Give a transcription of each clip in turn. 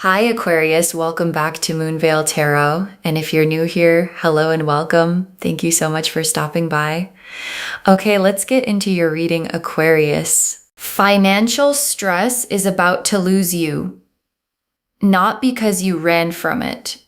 Hi Aquarius, welcome back to Moonveil Tarot. And if you're new here, hello and welcome. Thank you so much for stopping by. Okay, let's get into your reading, Aquarius. Financial stress is about to lose you, not because you ran from it,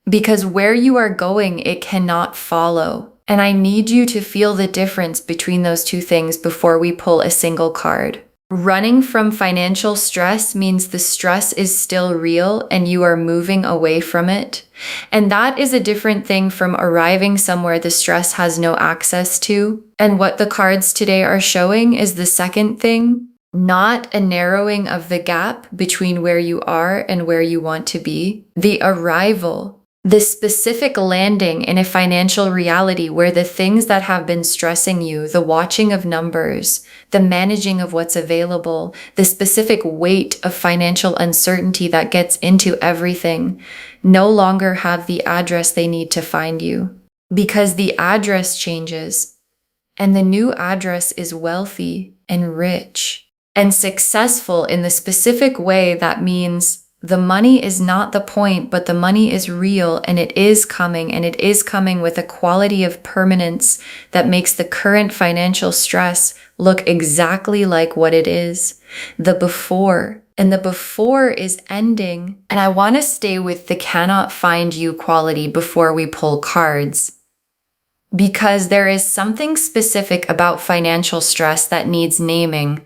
because where you are going, it cannot follow. And I need you to feel the difference between those two things before we pull a single card. Running from financial stress means the stress is still real and you are moving away from it. And that is a different thing from arriving somewhere the stress has no access to. And what the cards today are showing is the second thing, not a narrowing of the gap between where you are and where you want to be. The arrival, the specific landing in a financial reality where the things that have been stressing you, the watching of numbers, the managing of what's available, the specific weight of financial uncertainty that gets into everything, no longer have the address they need to find you. Because the address changes, and the new address is wealthy and rich and successful in the specific way that means the money is not the point, but the money is real and it is coming, and it is coming with a quality of permanence that makes the current financial stress look exactly like what it is, the before. And the before is ending. And I want to stay with the cannot find you quality before we pull cards, because there is something specific about financial stress that needs naming.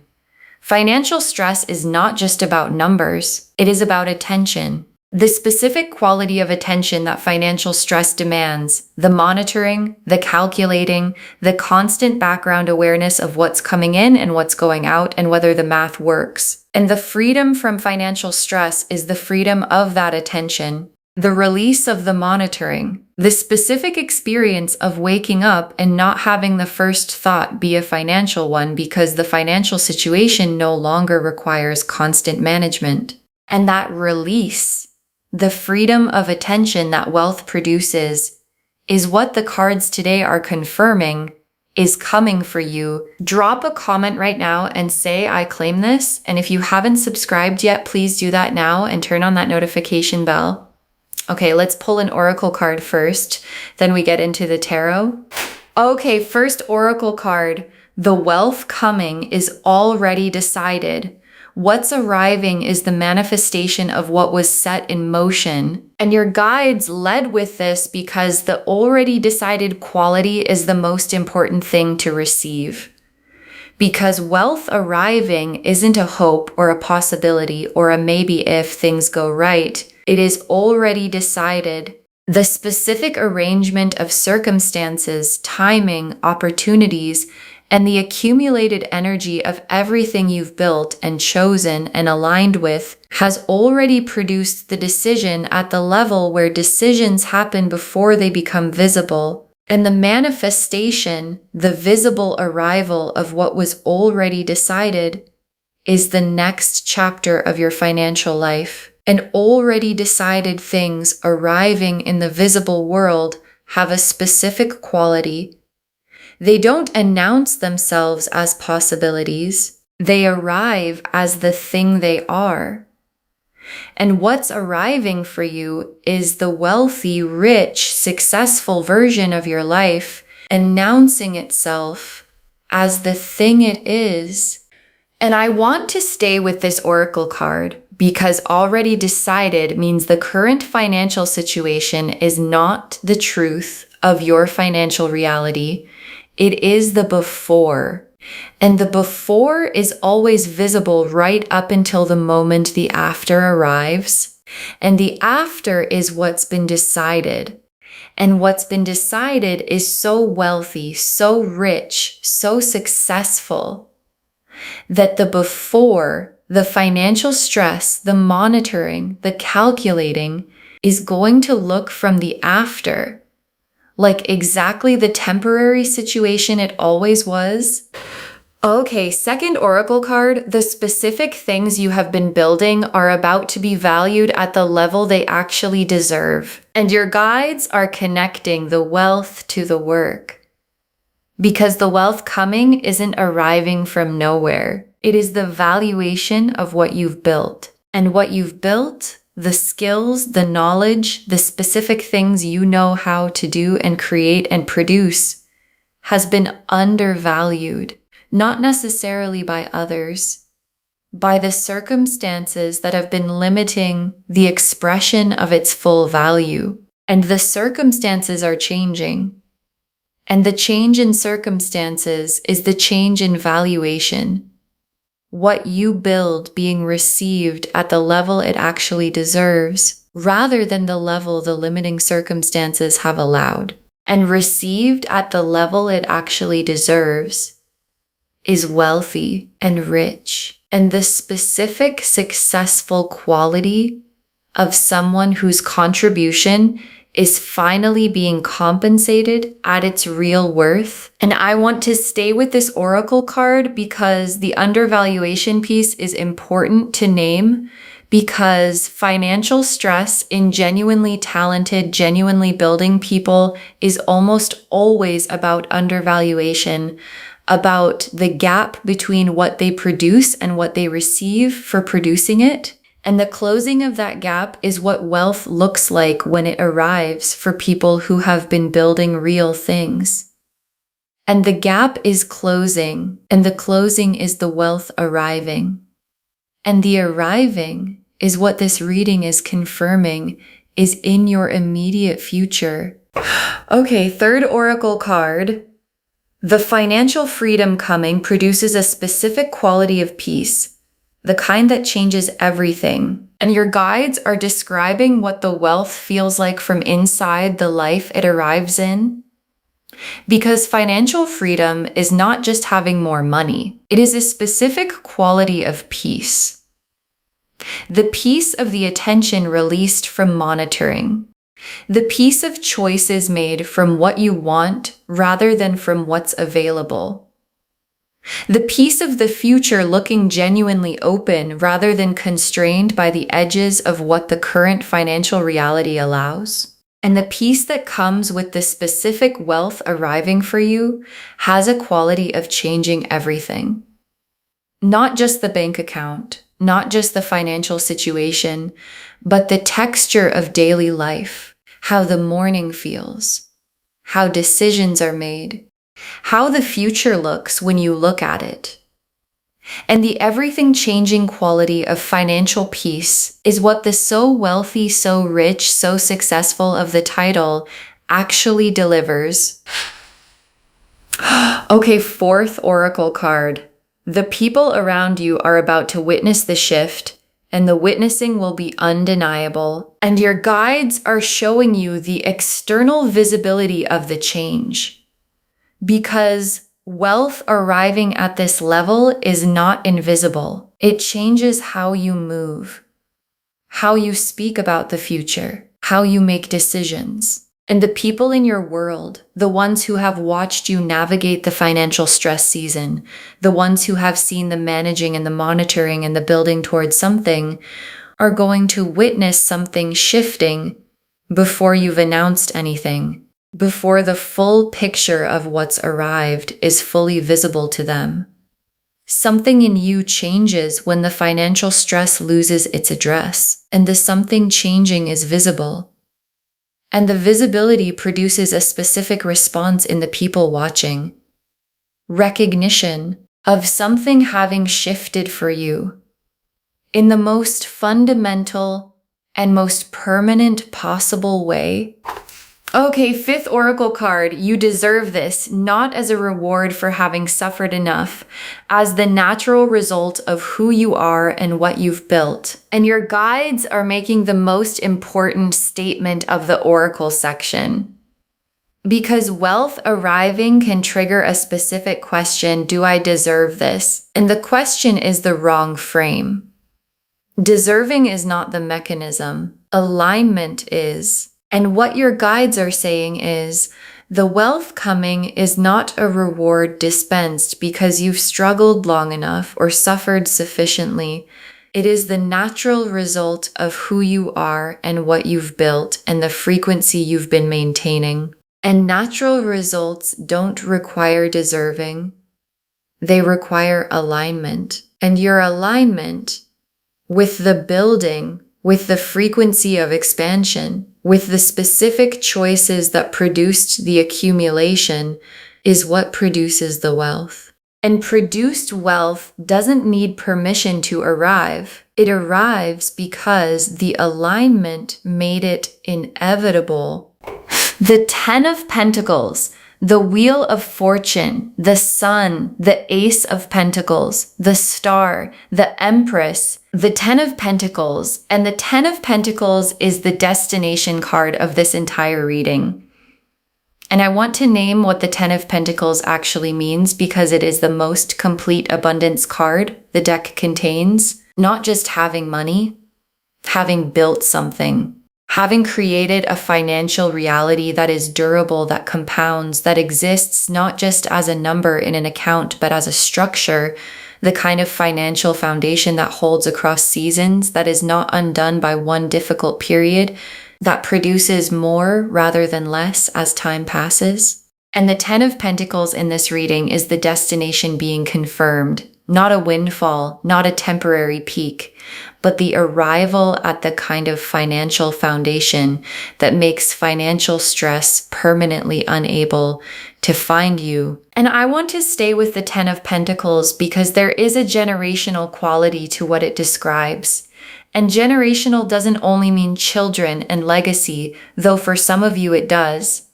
Financial stress is not just about numbers, it is about attention. The specific quality of attention that financial stress demands, the monitoring, the calculating, the constant background awareness of what's coming in and what's going out and whether the math works. And the freedom from financial stress is the freedom of that attention, the release of the monitoring, the specific experience of waking up and not having the first thought be a financial one because the financial situation no longer requires constant management. And that release, the freedom of attention that wealth produces, is what the cards today are confirming is coming for you. Drop a comment right now and say, I claim this. And if you haven't subscribed yet, please do that now and turn on that notification bell. Okay, let's pull an oracle card first, then we get into the tarot. Okay, first oracle card. The wealth coming is already decided. What's arriving is the manifestation of what was set in motion. And your guides led with this because the already decided quality is the most important thing to receive. Because wealth arriving isn't a hope or a possibility or a maybe if things go right. It is already decided. The specific arrangement of circumstances, timing, opportunities, and the accumulated energy of everything you've built and chosen and aligned with has already produced the decision at the level where decisions happen before they become visible. And the manifestation, the visible arrival of what was already decided, is the next chapter of your financial life. And already decided things arriving in the visible world have a specific quality. They don't announce themselves as possibilities. They arrive as the thing they are. And what's arriving for you is the wealthy, rich, successful version of your life announcing itself as the thing it is. And I want to stay with this oracle card because already decided means the current financial situation is not the truth of your financial reality. It is the before. And the before is always visible right up until the moment the after arrives. And the after is what's been decided. And what's been decided is so wealthy, so rich, so successful that the before, the financial stress, the monitoring, the calculating is going to look from the after like exactly the temporary situation it always was. Okay, second oracle card, the specific things you have been building are about to be valued at the level they actually deserve. And your guides are connecting the wealth to the work. Because the wealth coming isn't arriving from nowhere. It is the valuation of what you've built. And what you've built the skills, the knowledge, the specific things you know how to do and create and produce has been undervalued, not necessarily by others, by the circumstances that have been limiting the expression of its full value. And the circumstances are changing. And the change in circumstances is the change in valuation. What you build being received at the level it actually deserves, rather than the level the limiting circumstances have allowed. And received at the level it actually deserves is wealthy and rich, and the specific successful quality of someone whose contribution is finally being compensated at its real worth. And I want to stay with this oracle card because the undervaluation piece is important to name, because financial stress in genuinely talented, genuinely building people is almost always about undervaluation, about the gap between what they produce and what they receive for producing it. And the closing of that gap is what wealth looks like when it arrives for people who have been building real things. And the gap is closing, and the closing is the wealth arriving. And the arriving is what this reading is confirming is in your immediate future. Okay, third oracle card. The financial freedom coming produces a specific quality of peace, the kind that changes everything. And your guides are describing what the wealth feels like from inside the life it arrives in. Because financial freedom is not just having more money. It is a specific quality of peace. The peace of the attention released from monitoring. The peace of choices made from what you want rather than from what's available. The peace of the future looking genuinely open rather than constrained by the edges of what the current financial reality allows. And the peace that comes with the specific wealth arriving for you has a quality of changing everything. Not just the bank account, not just the financial situation, but the texture of daily life, how the morning feels, how decisions are made, how the future looks when you look at it. And the everything-changing quality of financial peace is what the so wealthy, so rich, so successful of the title actually delivers. Okay, fourth oracle card. The people around you are about to witness the shift, and the witnessing will be undeniable. And your guides are showing you the external visibility of the change. Because wealth arriving at this level is not invisible. It changes how you move, how you speak about the future, how you make decisions. And the people in your world, the ones who have watched you navigate the financial stress season, the ones who have seen the managing and the monitoring and the building towards something, are going to witness something shifting before you've announced anything, before the full picture of what's arrived is fully visible to them. Something in you changes when the financial stress loses its address, and the something changing is visible. And the visibility produces a specific response in the people watching. Recognition of something having shifted for you in the most fundamental and most permanent possible way. Okay, fifth oracle card, you deserve this, not as a reward for having suffered enough, as the natural result of who you are and what you've built. And your guides are making the most important statement of the oracle section. Because wealth arriving can trigger a specific question, do I deserve this? And the question is the wrong frame. Deserving is not the mechanism. Alignment is. And what your guides are saying is, the wealth coming is not a reward dispensed because you've struggled long enough or suffered sufficiently. It is the natural result of who you are and what you've built and the frequency you've been maintaining. And natural results don't require deserving. They require alignment. And your alignment with the building with the frequency of expansion, with the specific choices that produced the accumulation, is what produces the wealth. And produced wealth doesn't need permission to arrive. It arrives because the alignment made it inevitable. The Ten of Pentacles, the Wheel of Fortune, the Sun, the Ace of Pentacles, the Star, the Empress, the Ten of Pentacles, and the Ten of Pentacles is the destination card of this entire reading. And I want to name what the Ten of Pentacles actually means because it is the most complete abundance card the deck contains. Not just having money, having built something, having created a financial reality that is durable, that compounds, that exists not just as a number in an account, but as a structure, the kind of financial foundation that holds across seasons, that is not undone by one difficult period, that produces more rather than less as time passes. And the Ten of Pentacles in this reading is the destination being confirmed, not a windfall, not a temporary peak, but the arrival at the kind of financial foundation that makes financial stress permanently unable to find you. And I want to stay with the Ten of Pentacles because there is a generational quality to what it describes. And generational doesn't only mean children and legacy, though for some of you it does.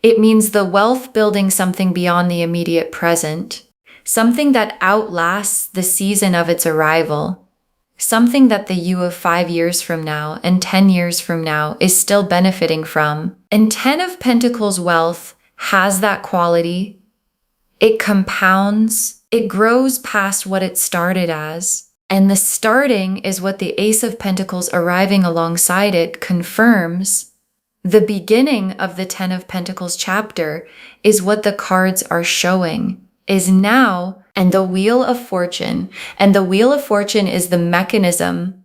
It means the wealth building something beyond the immediate present, something that outlasts the season of its arrival, something that the you of 5 years from now and 10 years from now is still benefiting from. And Ten of Pentacles wealth has that quality. It compounds, it grows past what it started as. And the starting is what the Ace of Pentacles arriving alongside it confirms. The beginning of the Ten of Pentacles chapter is what the cards are showing, is now, and the Wheel of Fortune. And the Wheel of Fortune is the mechanism,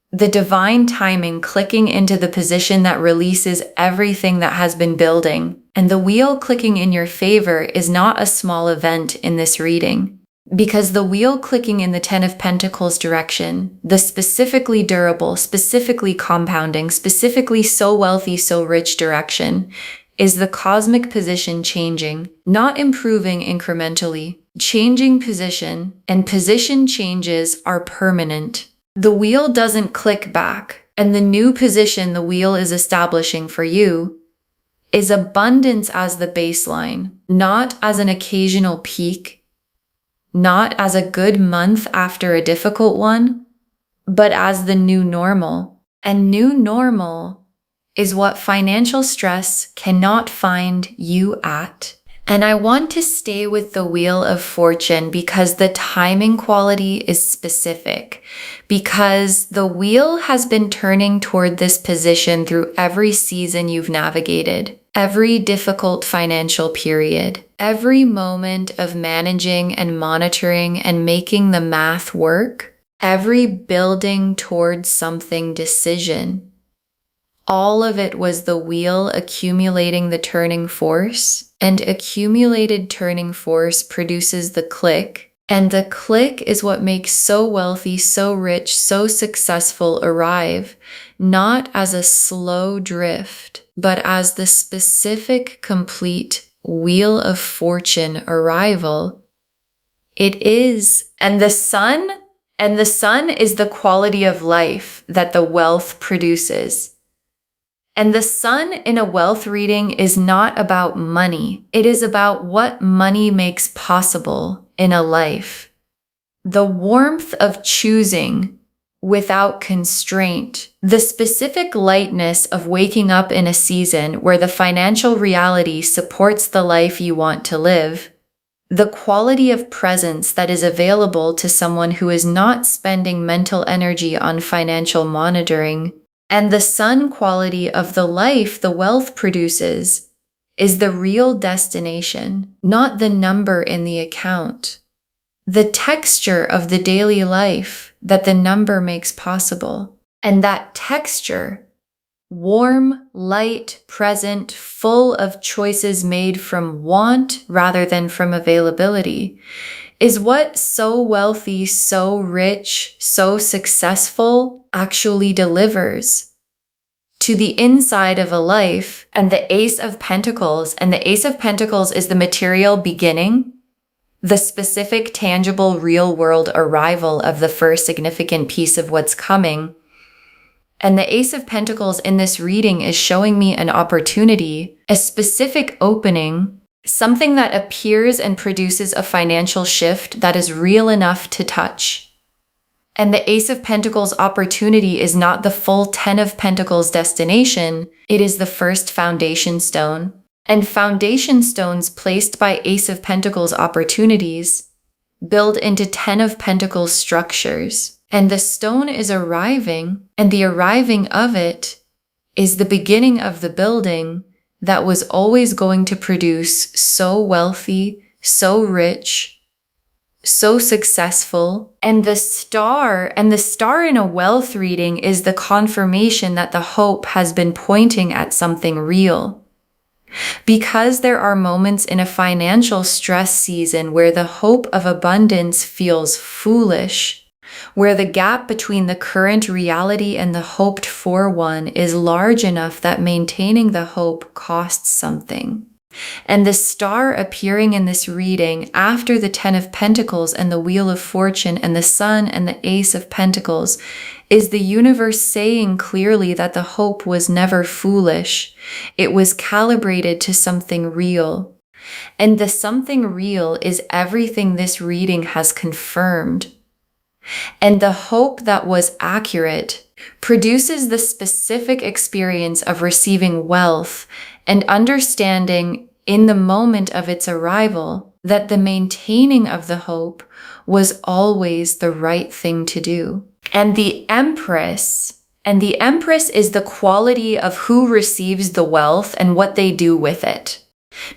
the divine timing clicking into the position that releases everything that has been building. And the wheel clicking in your favor is not a small event in this reading. Because the wheel clicking in the Ten of Pentacles direction, the specifically durable, specifically compounding, specifically so wealthy, so rich direction, is the cosmic position changing, not improving incrementally, changing position, and position changes are permanent. The wheel doesn't click back, and the new position the wheel is establishing for you is abundance as the baseline, not as an occasional peak, not as a good month after a difficult one, but as the new normal. And new normal is what financial stress cannot find you at. And I want to stay with the Wheel of Fortune because the timing quality is specific, because the wheel has been turning toward this position through every season you've navigated, every difficult financial period, every moment of managing and monitoring and making the math work, every building towards something decision. All of it was the wheel accumulating the turning force, and accumulated turning force produces the click, and the click is what makes so wealthy, so rich, so successful arrive, not as a slow drift, but as the specific, complete Wheel of Fortune arrival. It is, and the sun is the quality of life that the wealth produces. And the sun in a wealth reading is not about money. It is about what money makes possible in a life. The warmth of choosing without constraint, the specific lightness of waking up in a season where the financial reality supports the life you want to live, the quality of presence that is available to someone who is not spending mental energy on financial monitoring, and the sun quality of the life the wealth produces is the real destination, not the number in the account. The texture of the daily life that the number makes possible. And that texture, warm, light, present, full of choices made from want rather than from availability, is what so wealthy, so rich, so successful actually delivers to the inside of a life. And the Ace of Pentacles, and the Ace of Pentacles is the material beginning, the specific, tangible, real world arrival of the first significant piece of what's coming. And the Ace of Pentacles in this reading is showing me an opportunity, a specific opening, something that appears and produces a financial shift that is real enough to touch. And the Ace of Pentacles opportunity is not the full 10 of Pentacles destination, it is the first foundation stone. And foundation stones placed by Ace of Pentacles opportunities build into 10 of Pentacles structures. And the stone is arriving, and the arriving of it is the beginning of the building that was always going to produce so wealthy, so rich, so successful. And the star in a wealth reading is the confirmation that the hope has been pointing at something real. Because there are moments in a financial stress season where the hope of abundance feels foolish, where the gap between the current reality and the hoped for one is large enough that maintaining the hope costs something. And the star appearing in this reading after the 10 of Pentacles and the Wheel of Fortune and the Sun and the Ace of Pentacles is the universe saying clearly that the hope was never foolish. It was calibrated to something real. And the something real is everything this reading has confirmed. And the hope that was accurate produces the specific experience of receiving wealth and understanding in the moment of its arrival that the maintaining of the hope was always the right thing to do. And the Empress is the quality of who receives the wealth and what they do with it.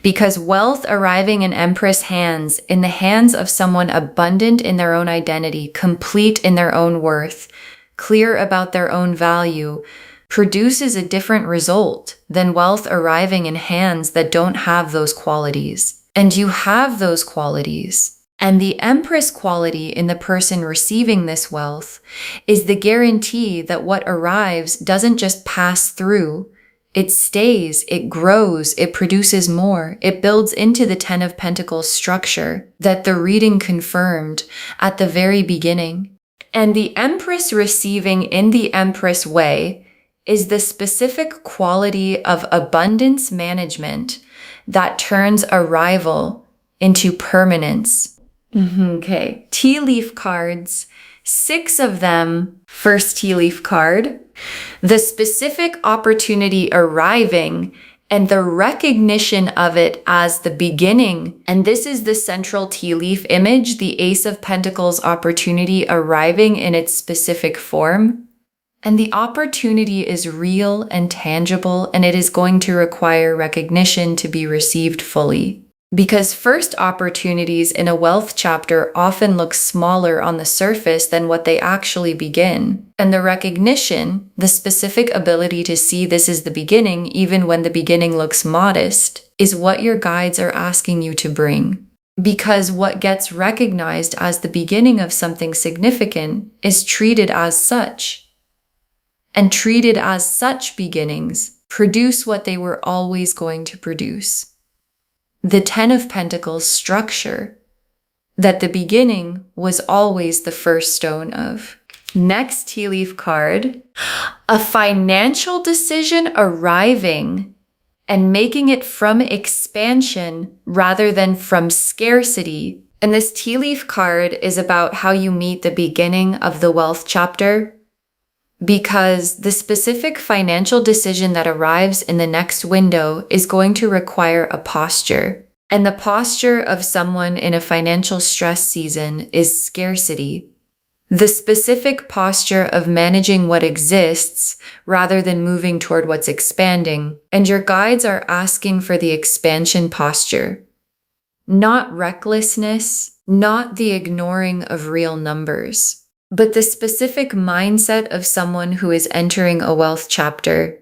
Because wealth arriving in Empress hands, in the hands of someone abundant in their own identity, complete in their own worth, clear about their own value, produces a different result than wealth arriving in hands that don't have those qualities. And you have those qualities. And the Empress quality in the person receiving this wealth is the guarantee that what arrives doesn't just pass through. It stays, it grows, it produces more. It builds into the 10 of Pentacles structure that the reading confirmed at the very beginning. And the Empress receiving in the Empress way is the specific quality of abundance management that turns arrival into permanence. Okay, tea leaf cards, 6 of them. First tea leaf card, the specific opportunity arriving and the recognition of it as the beginning. And this is the central tea leaf image, the Ace of Pentacles opportunity arriving in its specific form. And the opportunity is real and tangible, and it is going to require recognition to be received fully. Because first opportunities in a wealth chapter often look smaller on the surface than what they actually begin. And the recognition, the specific ability to see this is the beginning, even when the beginning looks modest, is what your guides are asking you to bring. Because what gets recognized as the beginning of something significant is treated as such. And treated as such beginnings produce what they were always going to produce. The 10 of Pentacles structure that the beginning was always the first stone of. Next tea leaf card, a financial decision arriving and making it from expansion rather than from scarcity. And this tea leaf card is about how you meet the beginning of the wealth chapter. Because the specific financial decision that arrives in the next window is going to require a posture. And the posture of someone in a financial stress season is scarcity. The specific posture of managing what exists rather than moving toward what's expanding. And your guides are asking for the expansion posture. Not recklessness, not the ignoring of real numbers. But the specific mindset of someone who is entering a wealth chapter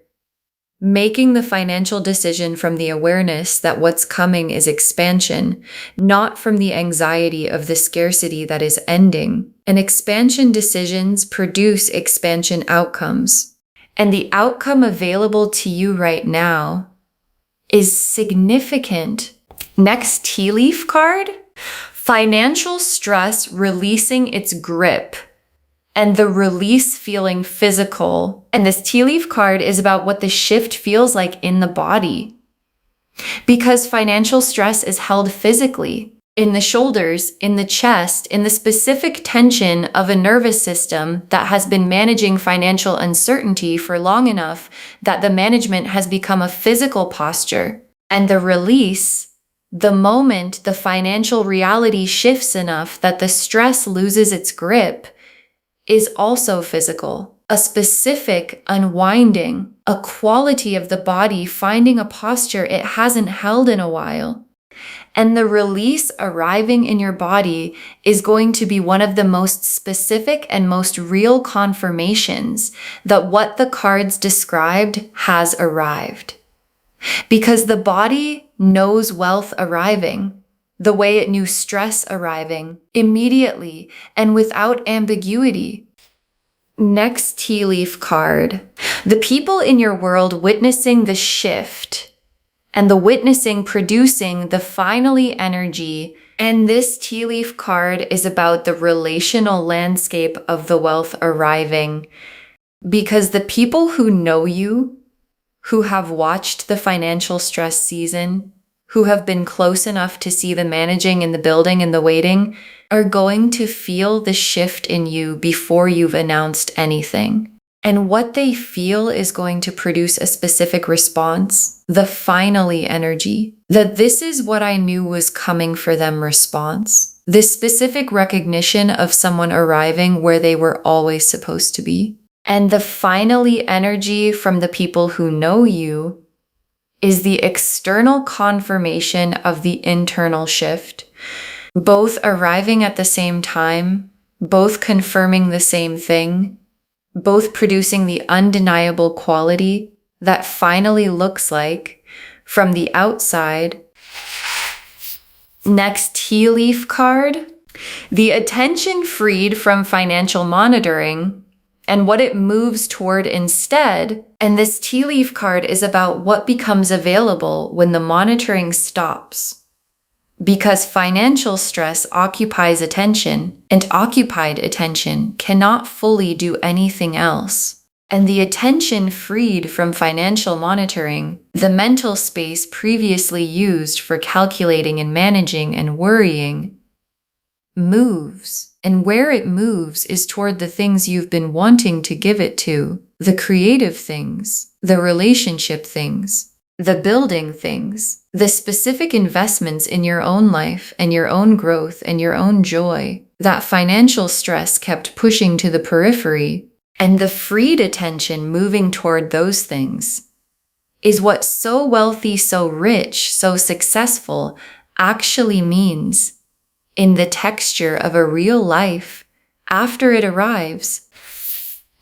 making the financial decision from the awareness that what's coming is expansion, not from the anxiety of the scarcity that is ending. And expansion decisions produce expansion outcomes. And the outcome available to you right now is significant. Next tea leaf card, financial stress releasing its grip. And the release feeling physical. And this tea leaf card is about what the shift feels like in the body. Because financial stress is held physically, in the shoulders, in the chest, in the specific tension of a nervous system that has been managing financial uncertainty for long enough that the management has become a physical posture. And the release, the moment the financial reality shifts enough that the stress loses its grip, is also physical. A specific unwinding, a quality of the body finding a posture it hasn't held in a while. And the release arriving in your body is going to be one of the most specific and most real confirmations that what the cards described has arrived. Because the body knows wealth arriving the way it knew stress arriving, immediately and without ambiguity. Next tea leaf card. The people in your world witnessing the shift and the witnessing producing the finally energy. And this tea leaf card is about the relational landscape of the wealth arriving. Because the people who know you, who have watched the financial stress season, who have been close enough to see the managing and the building and the waiting, are going to feel the shift in you before you've announced anything. And what they feel is going to produce a specific response, the finally energy, that this is what I knew was coming for them response, this specific recognition of someone arriving where they were always supposed to be. And the finally energy from the people who know you is the external confirmation of the internal shift, both arriving at the same time, both confirming the same thing, both producing the undeniable quality that finally looks like from the outside. Next tea leaf card, the attention freed from financial monitoring and what it moves toward instead. And this tea leaf card is about what becomes available when the monitoring stops. Because financial stress occupies attention, and occupied attention cannot fully do anything else. And the attention freed from financial monitoring, the mental space previously used for calculating and managing and worrying, moves. And where it moves is toward the things you've been wanting to give it to, the creative things, the relationship things, the building things, the specific investments in your own life and your own growth and your own joy that financial stress kept pushing to the periphery. And the freed attention moving toward those things is what so wealthy, so rich, so successful actually means in the texture of a real life after it arrives.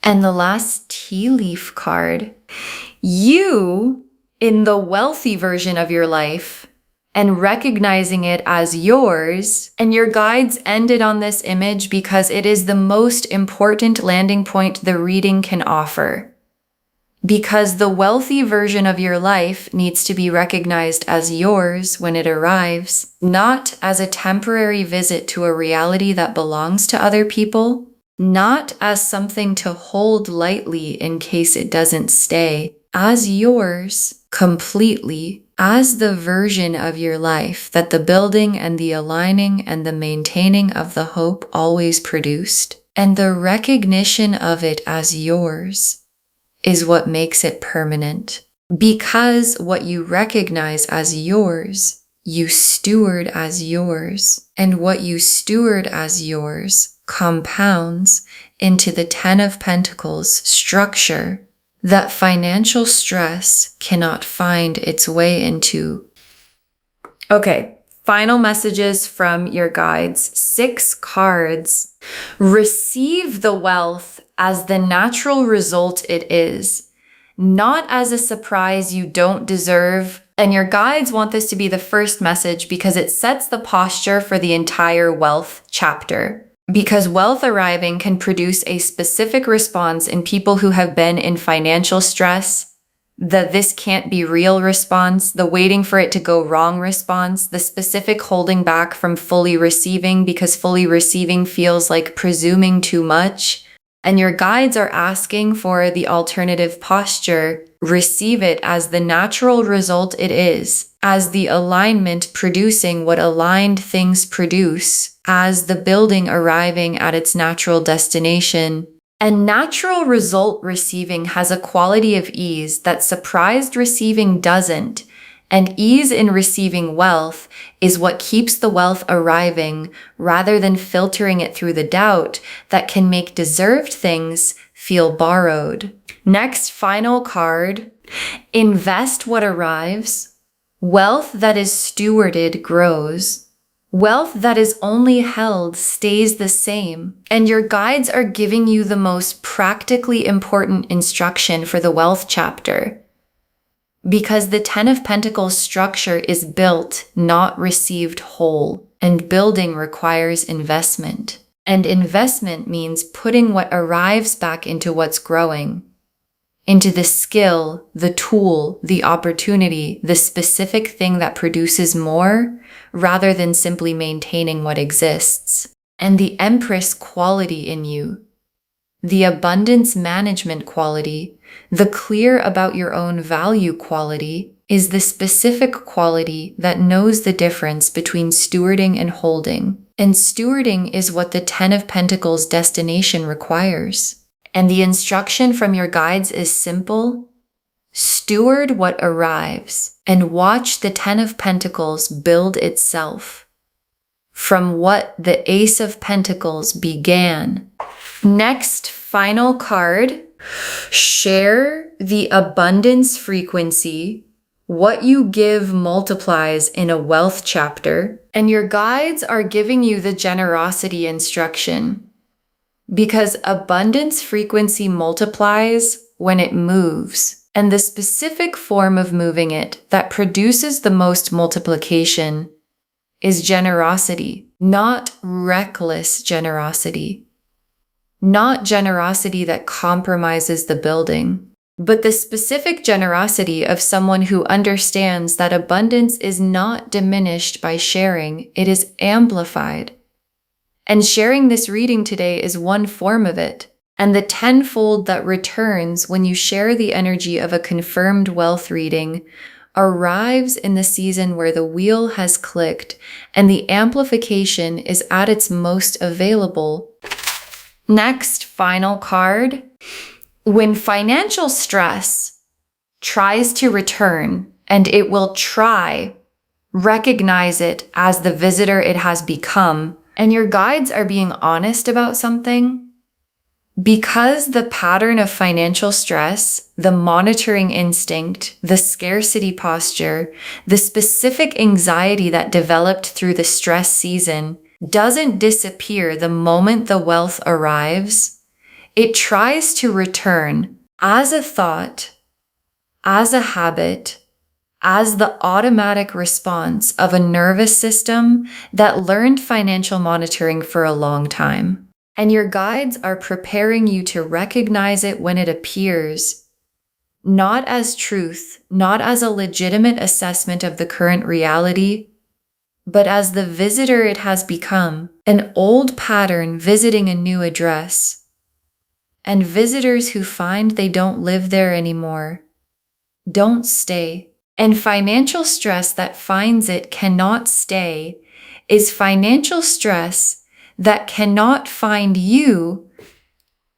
And the last tea leaf card, you in the wealthy version of your life and recognizing it as yours. And your guides ended on this image because it is the most important landing point the reading can offer. Because the wealthy version of your life needs to be recognized as yours when it arrives, not as a temporary visit to a reality that belongs to other people, not as something to hold lightly in case it doesn't stay, as yours completely, as the version of your life that the building and the aligning and the maintaining of the hope always produced, and the recognition of it as yours is what makes it permanent. Because what you recognize as yours, you steward as yours, and what you steward as yours compounds into the Ten of Pentacles structure that financial stress cannot find its way into. Okay, final messages from your guides. 6 cards. Receive the wealth as the natural result it is, not as a surprise you don't deserve. And your guides want this to be the first message because it sets the posture for the entire wealth chapter. Because wealth arriving can produce a specific response in people who have been in financial stress, the this can't be real response, the waiting for it to go wrong response, the specific holding back from fully receiving because fully receiving feels like presuming too much. And your guides are asking for the alternative posture. Receive it as the natural result it is, as the alignment producing what aligned things produce, as the building arriving at its natural destination. And natural result receiving has a quality of ease that surprised receiving doesn't. And ease in receiving wealth is what keeps the wealth arriving rather than filtering it through the doubt that can make deserved things feel borrowed. Next, final card. Invest what arrives. Wealth that is stewarded grows. Wealth that is only held stays the same. And your guides are giving you the most practically important instruction for the wealth chapter. Because the Ten of Pentacles structure is built, not received whole, and building requires investment. And investment means putting what arrives back into what's growing, into the skill, the tool, the opportunity, the specific thing that produces more, rather than simply maintaining what exists. And the Empress quality in you, the abundance management quality, the clear about your own value quality, is the specific quality that knows the difference between stewarding and holding. And stewarding is what the Ten of Pentacles destination requires. And the instruction from your guides is simple. Steward what arrives and watch the Ten of Pentacles build itself from what the Ace of Pentacles began. Next, final card. Share the abundance frequency. What you give multiplies in a wealth chapter. And your guides are giving you the generosity instruction. Because abundance frequency multiplies when it moves. And the specific form of moving it that produces the most multiplication is generosity, not reckless generosity. Not generosity that compromises the building, but the specific generosity of someone who understands that abundance is not diminished by sharing, it is amplified. And sharing this reading today is one form of it. And the tenfold that returns when you share the energy of a confirmed wealth reading arrives in the season where the wheel has clicked and the amplification is at its most available. Next, final card. When financial stress tries to return, and it will try, recognize it as the visitor it has become, and your guides are being honest about something. Because the pattern of financial stress, the monitoring instinct, the scarcity posture, the specific anxiety that developed through the stress season doesn't disappear the moment the wealth arrives, it tries to return as a thought, as a habit, as the automatic response of a nervous system that learned financial monitoring for a long time. And your guides are preparing you to recognize it when it appears, not as truth, not as a legitimate assessment of the current reality, but as the visitor it has become, an old pattern visiting a new address. And visitors who find they don't live there anymore don't stay. And financial stress that finds it cannot stay is financial stress that cannot find you.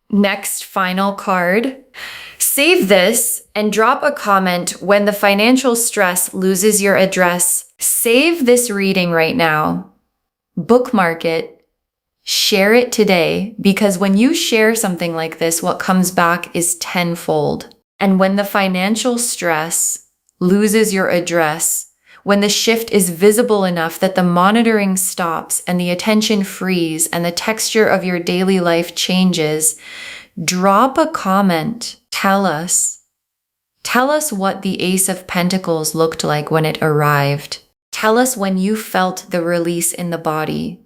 Next, final card. Save this and drop a comment when the financial stress loses your address. Save this reading right now. Bookmark it. Share it today, because when you share something like this, what comes back is tenfold. And when the financial stress loses your address, when the shift is visible enough that the monitoring stops and the attention frees and the texture of your daily life changes, drop a comment. Tell us. Tell us what the Ace of Pentacles looked like when it arrived. Tell us when you felt the release in the body.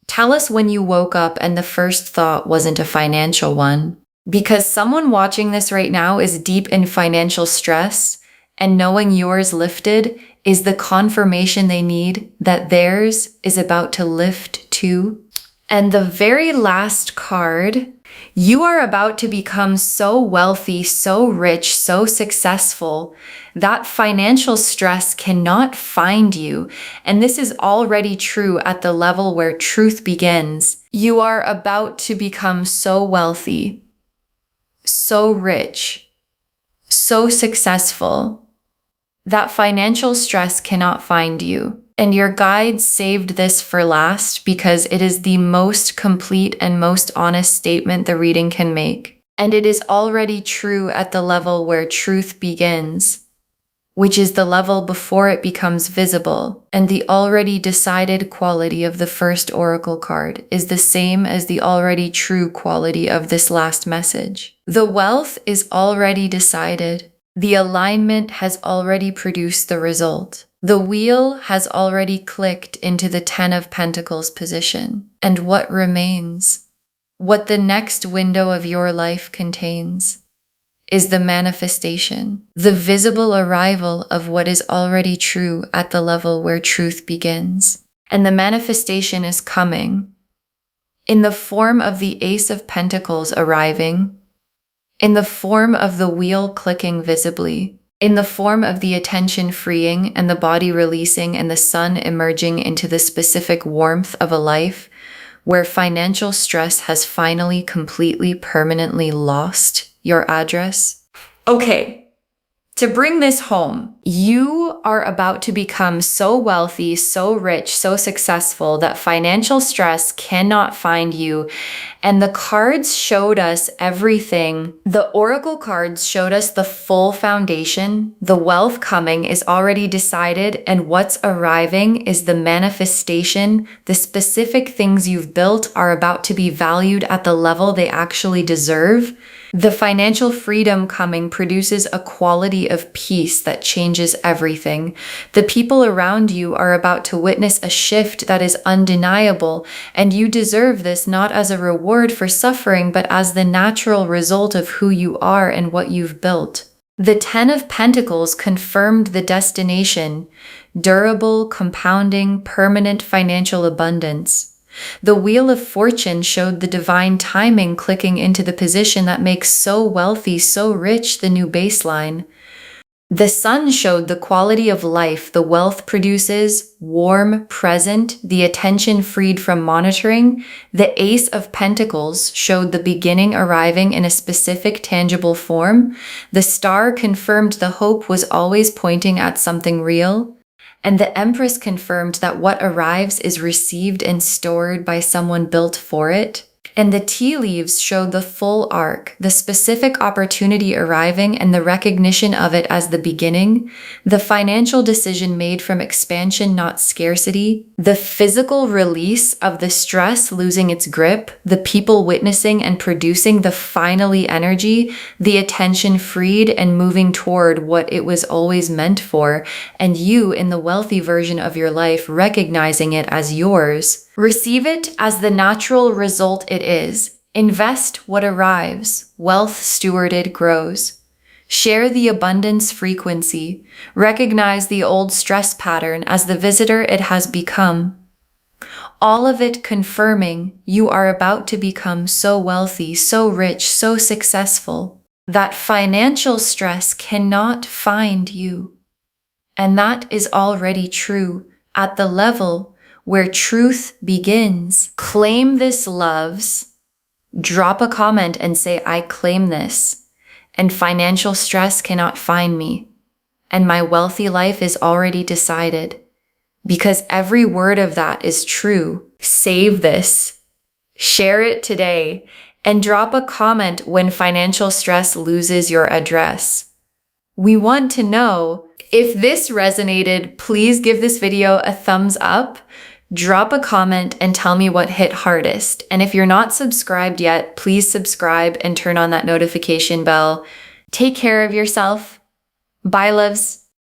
Tell us when you woke up and the first thought wasn't a financial one. Because someone watching this right now is deep in financial stress, and knowing yours lifted is the confirmation they need that theirs is about to lift too. And the very last card, you are about to become so wealthy, so rich, so successful that financial stress cannot find you. And this is already true at the level where truth begins. You are about to become so wealthy, so rich, so successful that financial stress cannot find you. And your guides saved this for last because it is the most complete and most honest statement the reading can make. And it is already true at the level where truth begins, which is the level before it becomes visible. And the already decided quality of the first oracle card is the same as the already true quality of this last message. The wealth is already decided. The alignment has already produced the result. The wheel has already clicked into the 10 of Pentacles position. And what remains, what the next window of your life contains, is the manifestation, the visible arrival of what is already true at the level where truth begins. And the manifestation is coming in the form of the Ace of Pentacles arriving, in the form of the wheel clicking visibly, in the form of the attention freeing and the body releasing and the sun emerging into the specific warmth of a life where financial stress has finally completely permanently lost your address. Okay. To bring this home, you are about to become so wealthy, so rich, so successful that financial stress cannot find you. And the cards showed us everything. The oracle cards showed us the full foundation. The wealth coming is already decided, and what's arriving is the manifestation. The specific things you've built are about to be valued at the level they actually deserve. The financial freedom coming produces a quality of peace that changes everything. The people around you are about to witness a shift that is undeniable, and you deserve this not as a reward for suffering, but as the natural result of who you are and what you've built. The 10 of Pentacles confirmed the destination: durable, compounding, permanent financial abundance. The Wheel of Fortune showed the divine timing clicking into the position that makes so wealthy, so rich the new baseline. The Sun showed the quality of life the wealth produces, warm, present, the attention freed from monitoring. The Ace of Pentacles showed the beginning arriving in a specific tangible form. The Star confirmed the hope was always pointing at something real. And the Empress confirmed that what arrives is received and stored by someone built for it. And the tea leaves showed the full arc, the specific opportunity arriving and the recognition of it as the beginning, the financial decision made from expansion, not scarcity, the physical release of the stress losing its grip, the people witnessing and producing the finally energy, the attention freed and moving toward what it was always meant for, and you in the wealthy version of your life recognizing it as yours. Receive it as the natural result it is. Invest what arrives. Wealth stewarded grows. Share the abundance frequency. Recognize the old stress pattern as the visitor it has become. All of it confirming you are about to become so wealthy, so rich, so successful that financial stress cannot find you. And that is already true at the level where truth begins. Claim this, loves. Drop a comment and say, I claim this, and financial stress cannot find me, and my wealthy life is already decided, because every word of that is true. Save this, share it today, and drop a comment when financial stress loses your address. We want to know. If this resonated, please give this video a thumbs up. Drop a comment and tell me what hit hardest. And if you're not subscribed yet, please subscribe and turn on that notification bell. Take care of yourself. Bye, loves.